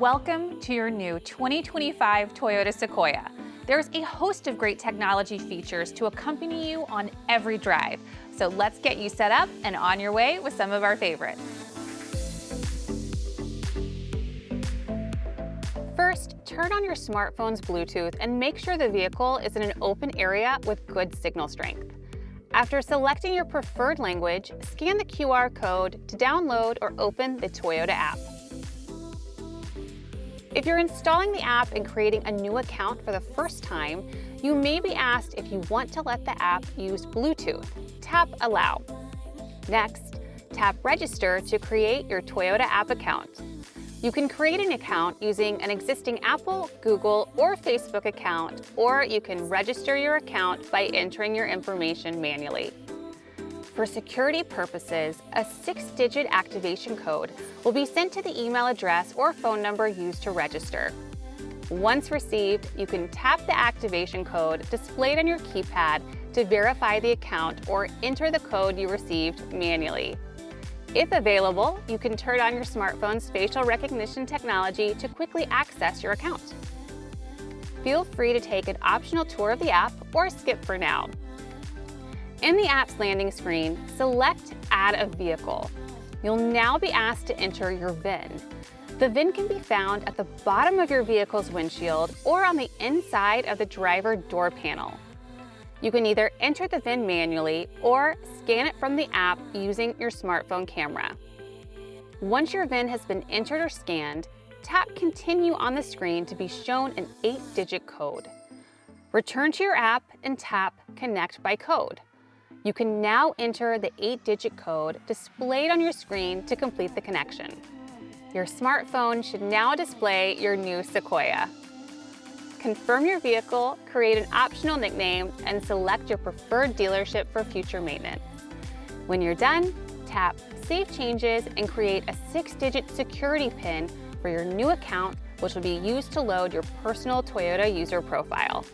Welcome to your new 2025 Toyota Sequoia. There's a host of great technology features to accompany you on every drive. So let's get you set up and on your way with some of our favorites. First, turn on your smartphone's Bluetooth and make sure the vehicle is in an open area with good signal strength. After selecting your preferred language, scan the QR code to download or open the Toyota app. If you're installing the app and creating a new account for the first time, you may be asked if you want to let the app use Bluetooth. Tap Allow. Next, tap Register to create your Toyota app account. You can create an account using an existing Apple, Google, or Facebook account, or you can register your account by entering your information manually. For security purposes, a 6-digit activation code will be sent to the email address or phone number used to register. Once received, you can tap the activation code displayed on your keypad to verify the account or enter the code you received manually. If available, you can turn on your smartphone's facial recognition technology to quickly access your account. Feel free to take an optional tour of the app or skip for now. In the app's landing screen, select Add a Vehicle. You'll now be asked to enter your VIN. The VIN can be found at the bottom of your vehicle's windshield or on the inside of the driver door panel. You can either enter the VIN manually or scan it from the app using your smartphone camera. Once your VIN has been entered or scanned, tap Continue on the screen to be shown an 8-digit code. Return to your app and tap Connect by Code. You can now enter the 8-digit code displayed on your screen to complete the connection. Your smartphone should now display your new Sequoia. Confirm your vehicle, create an optional nickname, and select your preferred dealership for future maintenance. When you're done, tap Save Changes and create a 6-digit security PIN for your new account, which will be used to load your personal Toyota user profile.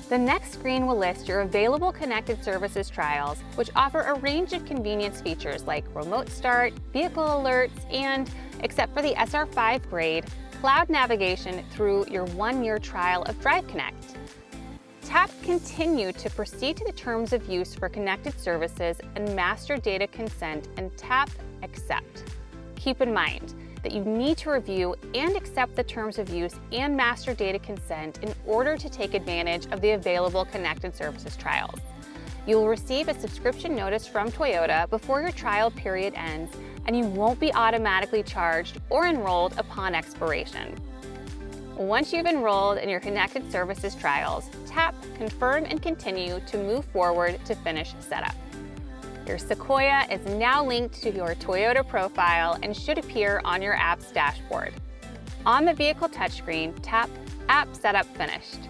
The next screen will list your available connected services trials, which offer a range of convenience features like remote start, vehicle alerts, and, except for the SR5 grade, cloud navigation through your 1-year trial of Drive Connect. Tap Continue to proceed to the terms of use for connected services and master data consent, and tap Accept. Keep in mind that you need to review and accept the terms of use and master data consent in order to take advantage of the available connected services trials. You will receive a subscription notice from Toyota before your trial period ends, and you won't be automatically charged or enrolled upon expiration. Once you've enrolled in your connected services trials, tap Confirm and Continue to move forward to finish setup. Your Sequoia is now linked to your Toyota profile and should appear on your app's dashboard. On the vehicle touchscreen, tap App Setup Finished.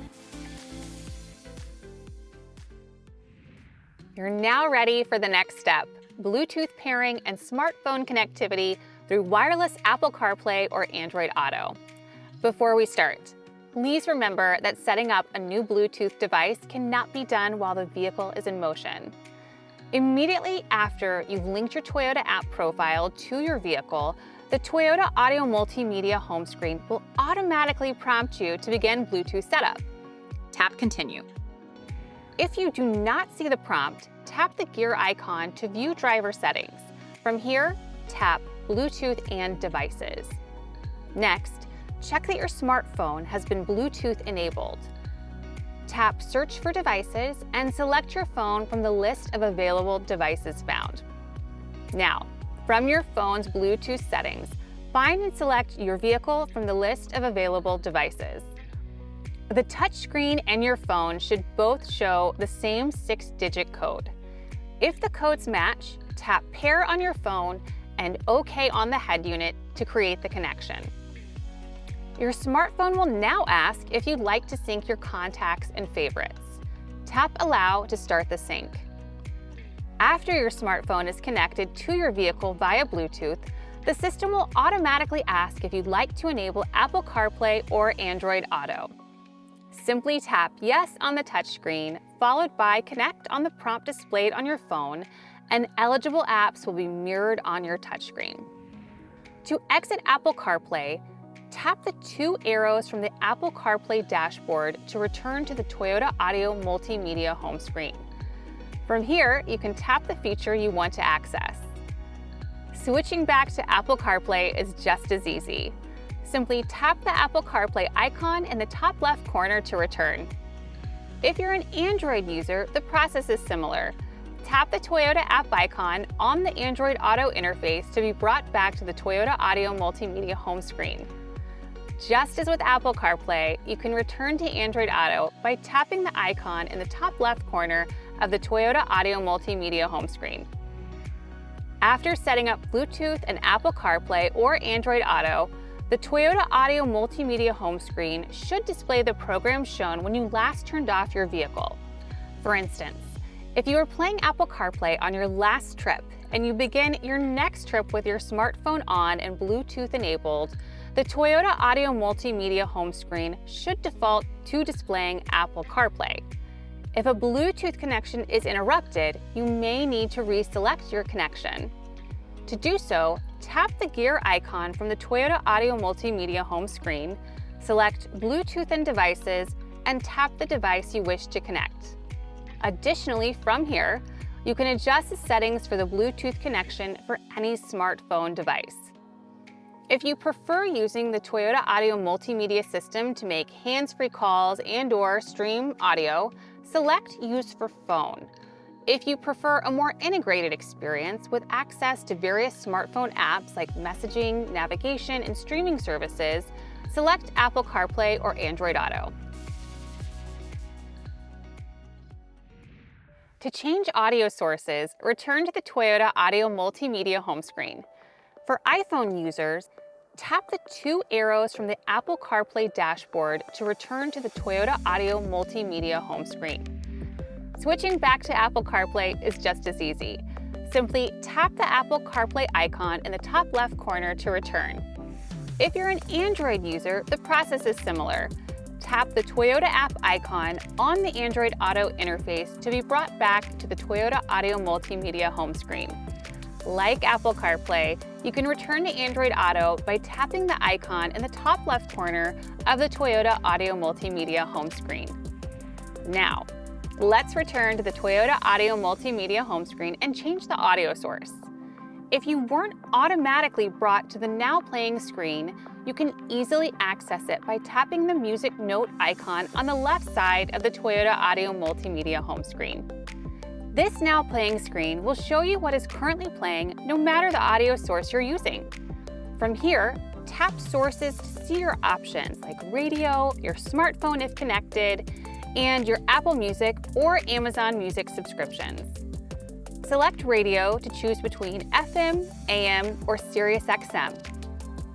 You're now ready for the next step: Bluetooth pairing and smartphone connectivity through wireless Apple CarPlay or Android Auto. Before we start, please remember that setting up a new Bluetooth device cannot be done while the vehicle is in motion. Immediately after you've linked your Toyota app profile to your vehicle, the Toyota Audio Multimedia home screen will automatically prompt you to begin Bluetooth setup. Tap Continue. If you do not see the prompt, tap the gear icon to view driver settings. From here, tap Bluetooth and Devices. Next, check that your smartphone has been Bluetooth enabled. Tap Search for Devices and select your phone from the list of available devices found. Now, from your phone's Bluetooth settings, find and select your vehicle from the list of available devices. The touchscreen and your phone should both show the same 6-digit code. If the codes match, tap Pair on your phone and OK on the head unit to create the connection. Your smartphone will now ask if you'd like to sync your contacts and favorites. Tap Allow to start the sync. After your smartphone is connected to your vehicle via Bluetooth, the system will automatically ask if you'd like to enable Apple CarPlay or Android Auto. Simply tap Yes on the touchscreen, followed by Connect on the prompt displayed on your phone, and eligible apps will be mirrored on your touchscreen. To exit Apple CarPlay, tap the two arrows from the Apple CarPlay dashboard to return to the Toyota Audio Multimedia home screen. From here, you can tap the feature you want to access. Switching back to Apple CarPlay is just as easy. Simply tap the Apple CarPlay icon in the top left corner to return. If you're an Android user, the process is similar. Tap the Toyota app icon on the Android Auto interface to be brought back to the Toyota Audio Multimedia home screen. Just as with Apple CarPlay, you can return to Android Auto by tapping the icon in the top left corner of the Toyota Audio Multimedia home screen. After setting up Bluetooth and Apple CarPlay or Android Auto, the Toyota Audio Multimedia home screen should display the program shown when you last turned off your vehicle. For instance, if you are playing Apple CarPlay on your last trip and you begin your next trip with your smartphone on and Bluetooth enabled, the Toyota Audio Multimedia home screen should default to displaying Apple CarPlay. If a Bluetooth connection is interrupted, you may need to reselect your connection. To do so, tap the gear icon from the Toyota Audio Multimedia home screen, select Bluetooth and Devices, and tap the device you wish to connect. Additionally, from here, you can adjust the settings for the Bluetooth connection for any smartphone device. If you prefer using the Toyota Audio Multimedia system to make hands-free calls and/or stream audio, select Use for Phone. If you prefer a more integrated experience with access to various smartphone apps like messaging, navigation, and streaming services, select Apple CarPlay or Android Auto. To change audio sources, return to the Toyota Audio Multimedia home screen. For iPhone users, tap the two arrows from the Apple CarPlay dashboard to return to the Toyota Audio Multimedia home screen. Switching back to Apple CarPlay is just as easy. Simply tap the Apple CarPlay icon in the top left corner to return. If you're an Android user, the process is similar. Tap the Toyota app icon on the Android Auto interface to be brought back to the Toyota Audio Multimedia home screen. Like Apple CarPlay, you can return to Android Auto by tapping the icon in the top left corner of the Toyota Audio Multimedia home screen. Now, let's return to the Toyota Audio Multimedia home screen and change the audio source. If you weren't automatically brought to the Now Playing screen, you can easily access it by tapping the Music Note icon on the left side of the Toyota Audio Multimedia home screen. This Now Playing screen will show you what is currently playing no matter the audio source you're using. From here, tap Sources to see your options like radio, your smartphone if connected, and your Apple Music or Amazon Music subscriptions. Select radio to choose between FM, AM, or Sirius XM.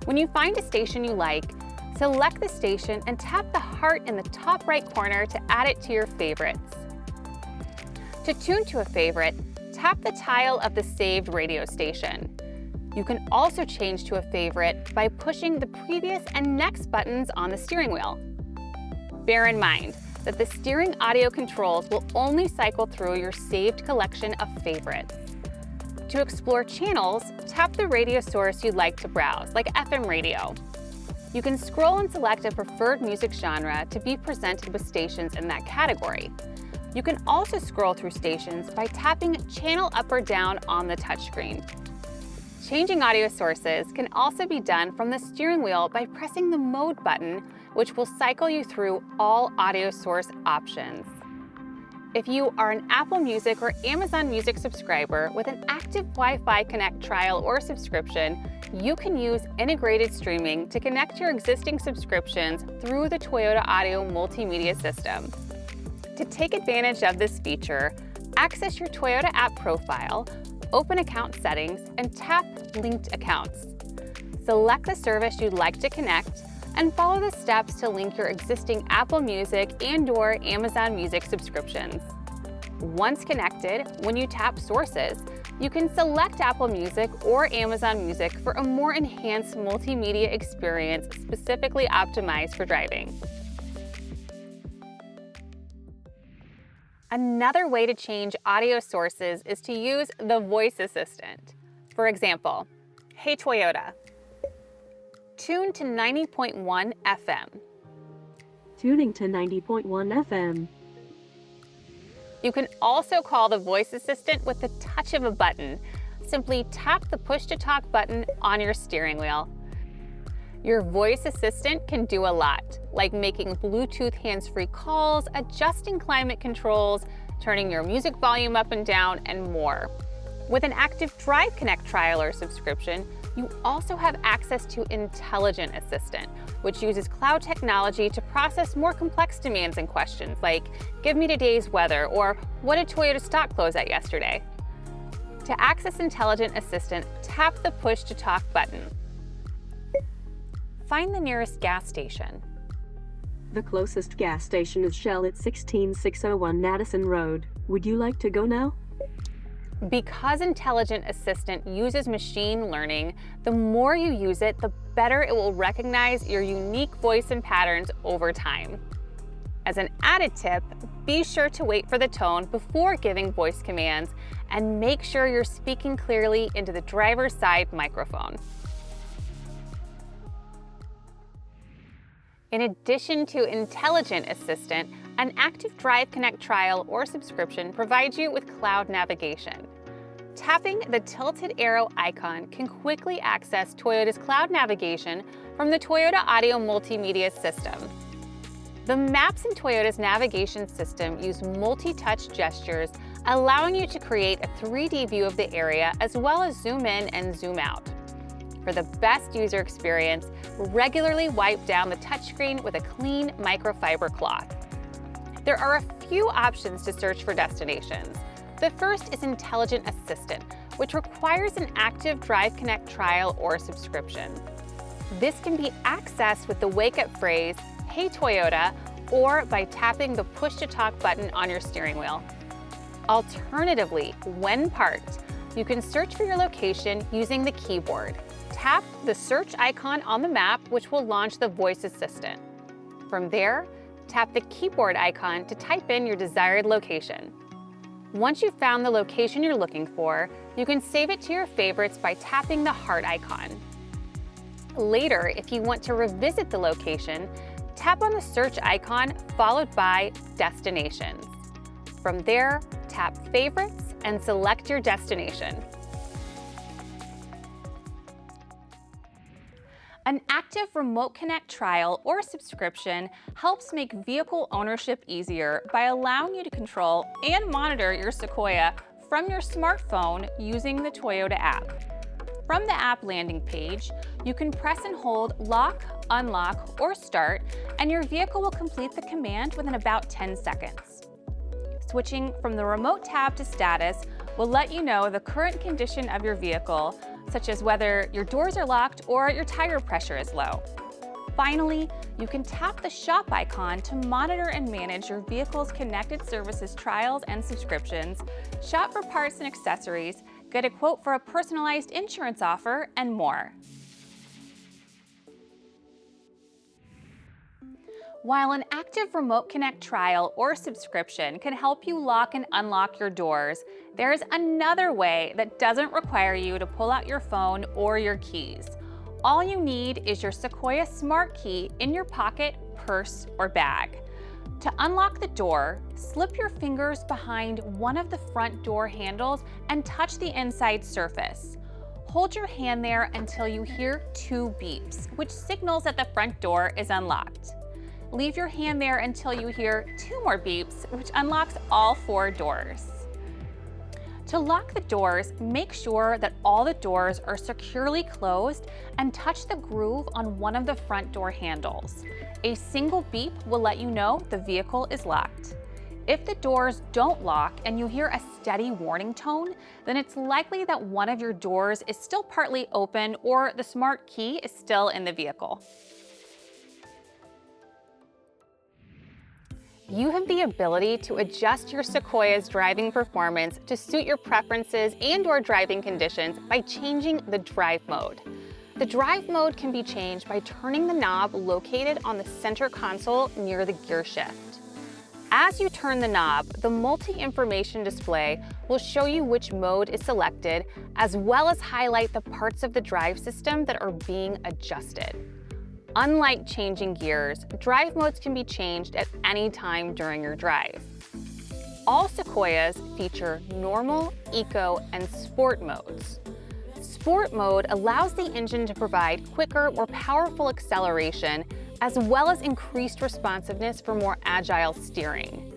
When you find a station you like, select the station and tap the heart in the top right corner to add it to your favorites. To tune to a favorite, tap the tile of the saved radio station. You can also change to a favorite by pushing the previous and next buttons on the steering wheel. Bear in mind that the steering audio controls will only cycle through your saved collection of favorites. To explore channels, tap the radio source you'd like to browse, like FM radio. You can scroll and select a preferred music genre to be presented with stations in that category. You can also scroll through stations by tapping channel up or down on the touchscreen. Changing audio sources can also be done from the steering wheel by pressing the Mode button, which will cycle you through all audio source options. If you are an Apple Music or Amazon Music subscriber with an active Wi-Fi Connect trial or subscription, you can use integrated streaming to connect your existing subscriptions through the Toyota Audio Multimedia system. To take advantage of this feature, access your Toyota app profile, open Account Settings, and tap Linked Accounts. Select the service you'd like to connect and follow the steps to link your existing Apple Music and/or Amazon Music subscriptions. Once connected, when you tap Sources, you can select Apple Music or Amazon Music for a more enhanced multimedia experience specifically optimized for driving. Another way to change audio sources is to use the voice assistant. For example, "Hey Toyota, Tune to 90.1 FM. Tuning to 90.1 FM. You can also call the voice assistant with the touch of a button. Simply tap the push-to-talk button on your steering wheel. Your voice assistant can do a lot, like making Bluetooth hands-free calls, adjusting climate controls, turning your music volume up and down, and more. With an active Drive Connect trial or subscription, you also have access to Intelligent Assistant, which uses cloud technology to process more complex demands and questions like, give me today's weather, or what did Toyota stock close at yesterday? To access Intelligent Assistant, tap the Push to Talk button. Find the nearest gas station. The closest gas station is Shell at 16601 Madison Road. Would you like to go now? Because Intelligent Assistant uses machine learning, the more you use it, the better it will recognize your unique voice and patterns over time. As an added tip, be sure to wait for the tone before giving voice commands and make sure you're speaking clearly into the driver's side microphone. In addition to Intelligent Assistant, an active Drive Connect trial or subscription provides you with cloud navigation. Tapping the tilted arrow icon can quickly access Toyota's cloud navigation from the Toyota Audio Multimedia system. The maps in Toyota's navigation system use multi-touch gestures, allowing you to create a 3D view of the area as well as zoom in and zoom out. For the best user experience, regularly wipe down the touchscreen with a clean microfiber cloth. There are a few options to search for destinations. The first is Intelligent Assistant, which requires an active Drive Connect trial or subscription. This can be accessed with the wake-up phrase, "Hey Toyota," or by tapping the push-to-talk button on your steering wheel. Alternatively, when parked, you can search for your location using the keyboard. Tap the search icon on the map, which will launch the voice assistant. From there, tap the keyboard icon to type in your desired location. Once you've found the location you're looking for, you can save it to your favorites by tapping the heart icon. Later, if you want to revisit the location, tap on the search icon followed by Destinations. From there, tap Favorites and select your destination. An active Remote Connect trial or subscription helps make vehicle ownership easier by allowing you to control and monitor your Sequoia from your smartphone using the Toyota app. From the app landing page, you can press and hold Lock, Unlock, or Start, and your vehicle will complete the command within about 10 seconds. Switching from the Remote tab to Status will let you know the current condition of your vehicle, such as whether your doors are locked or your tire pressure is low. Finally, you can tap the shop icon to monitor and manage your vehicle's connected services trials and subscriptions, shop for parts and accessories, get a quote for a personalized insurance offer, and more. While an active Remote Connect trial or subscription can help you lock and unlock your doors, there's another way that doesn't require you to pull out your phone or your keys. All you need is your Sequoia Smart Key in your pocket, purse, or bag. To unlock the door, slip your fingers behind one of the front door handles and touch the inside surface. Hold your hand there until you hear 2 beeps, which signals that the front door is unlocked. Leave your hand there until you hear 2 more beeps, which unlocks all 4 doors. To lock the doors, make sure that all the doors are securely closed and touch the groove on one of the front door handles. A single beep will let you know the vehicle is locked. If the doors don't lock and you hear a steady warning tone, then it's likely that one of your doors is still partly open or the smart key is still in the vehicle. You have the ability to adjust your Sequoia's driving performance to suit your preferences and/or driving conditions by changing the drive mode. The drive mode can be changed by turning the knob located on the center console near the gear shift. As you turn the knob, the multi-information display will show you which mode is selected, as well as highlight the parts of the drive system that are being adjusted. Unlike changing gears, drive modes can be changed at any time during your drive. All Sequoias feature normal, eco, and sport modes. Sport mode allows the engine to provide quicker, more powerful acceleration, as well as increased responsiveness for more agile steering.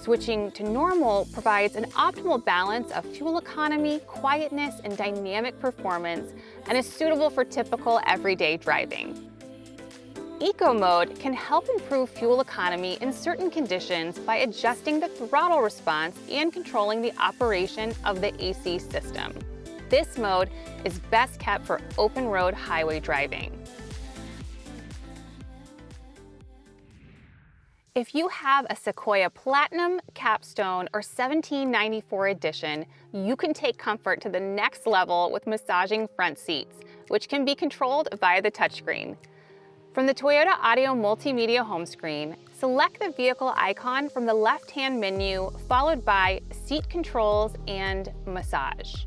Switching to normal provides an optimal balance of fuel economy, quietness, and dynamic performance, and is suitable for typical everyday driving. Eco mode can help improve fuel economy in certain conditions by adjusting the throttle response and controlling the operation of the AC system. This mode is best kept for open road highway driving. If you have a Sequoia Platinum, Capstone, or 1794 edition, you can take comfort to the next level with massaging front seats, which can be controlled via the touchscreen. From the Toyota Audio Multimedia home screen, select the vehicle icon from the left-hand menu, followed by Seat Controls and Massage.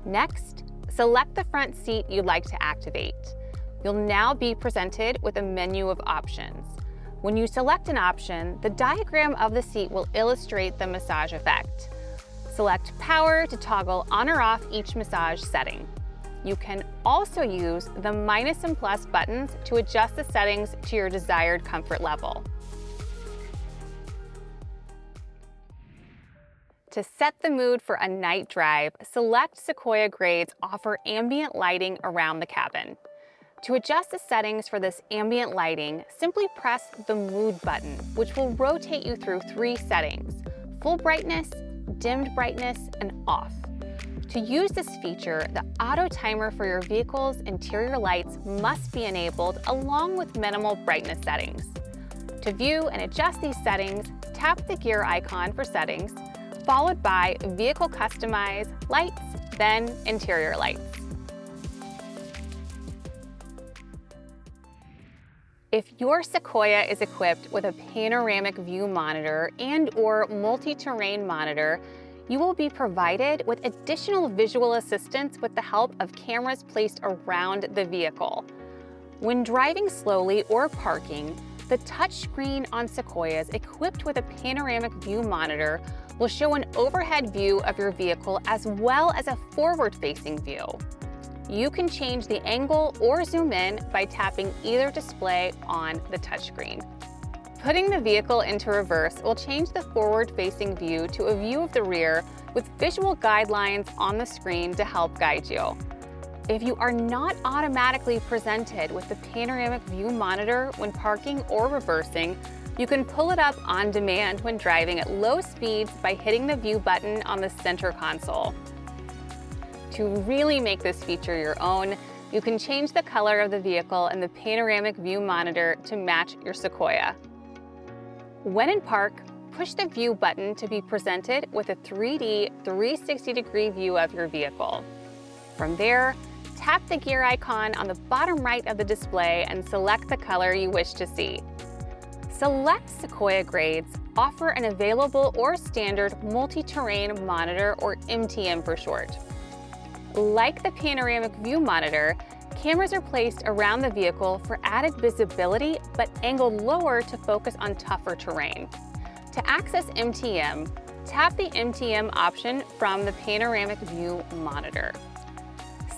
Next, select the front seat you'd like to activate. You'll now be presented with a menu of options. When you select an option, the diagram of the seat will illustrate the massage effect. Select Power to toggle on or off each massage setting. You can also use the minus and plus buttons to adjust the settings to your desired comfort level. To set the mood for a night drive, select Sequoia grades offer ambient lighting around the cabin. To adjust the settings for this ambient lighting, simply press the Mood button, which will rotate you through 3 settings: full brightness, dimmed brightness, and off. To use this feature, the auto timer for your vehicle's interior lights must be enabled along with minimal brightness settings. To view and adjust these settings, tap the gear icon for settings, followed by Vehicle Customize, Lights, then Interior Lights. If your Sequoia is equipped with a panoramic view monitor and/or multi-terrain monitor, you will be provided with additional visual assistance with the help of cameras placed around the vehicle. When driving slowly or parking, the touchscreen on Sequoias equipped with a panoramic view monitor will show an overhead view of your vehicle as well as a forward-facing view. You can change the angle or zoom in by tapping either display on the touchscreen. Putting the vehicle into reverse will change the forward-facing view to a view of the rear with visual guidelines on the screen to help guide you. If you are not automatically presented with the panoramic view monitor when parking or reversing, you can pull it up on demand when driving at low speeds by hitting the view button on the center console. To really make this feature your own, you can change the color of the vehicle in the panoramic view monitor to match your Sequoia. When in park, push the view button to be presented with a 3D 360-degree view of your vehicle. From there, tap the gear icon on the bottom right of the display and select the color you wish to see. Select Sequoia grades offer an available or standard multi-terrain monitor, or MTM for short. Like the panoramic view monitor, cameras are placed around the vehicle for added visibility, but angled lower to focus on tougher terrain. To access MTM, tap the MTM option from the panoramic view monitor.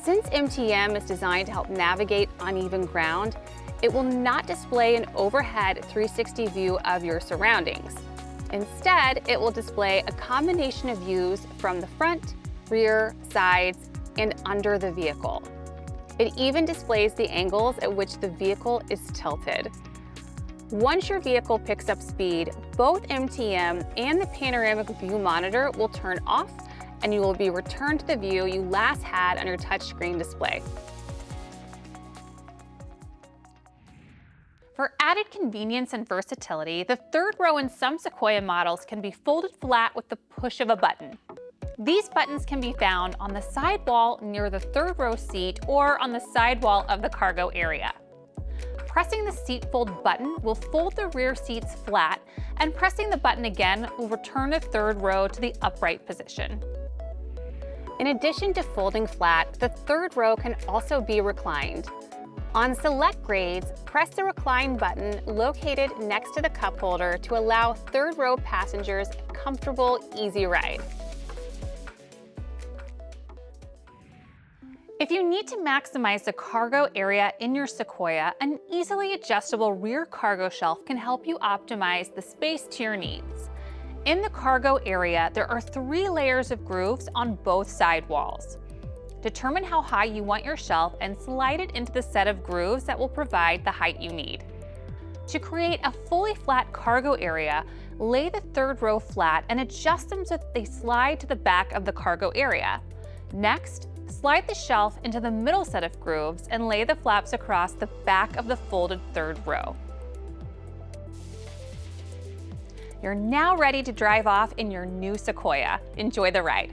Since MTM is designed to help navigate uneven ground, it will not display an overhead 360 view of your surroundings. Instead, it will display a combination of views from the front, rear, sides, and under the vehicle. It even displays the angles at which the vehicle is tilted. Once your vehicle picks up speed, both MTM and the panoramic view monitor will turn off, and you will be returned to the view you last had on your touchscreen display. For added convenience and versatility, the third row in some Sequoia models can be folded flat with the push of a button. These buttons can be found on the side wall near the third row seat or on the side wall of the cargo area. Pressing the seat fold button will fold the rear seats flat, and pressing the button again will return the third row to the upright position. In addition to folding flat, the third row can also be reclined. On select grades, press the recline button located next to the cup holder to allow third row passengers a comfortable, easy ride. If you need to maximize the cargo area in your Sequoia, an easily adjustable rear cargo shelf can help you optimize the space to your needs. In the cargo area, there are 3 layers of grooves on both side walls. Determine how high you want your shelf and slide it into the set of grooves that will provide the height you need. To create a fully flat cargo area, lay the third row flat and adjust them so that they slide to the back of the cargo area. Next, slide the shelf into the middle set of grooves and lay the flaps across the back of the folded third row. You're now ready to drive off in your new Sequoia. Enjoy the ride.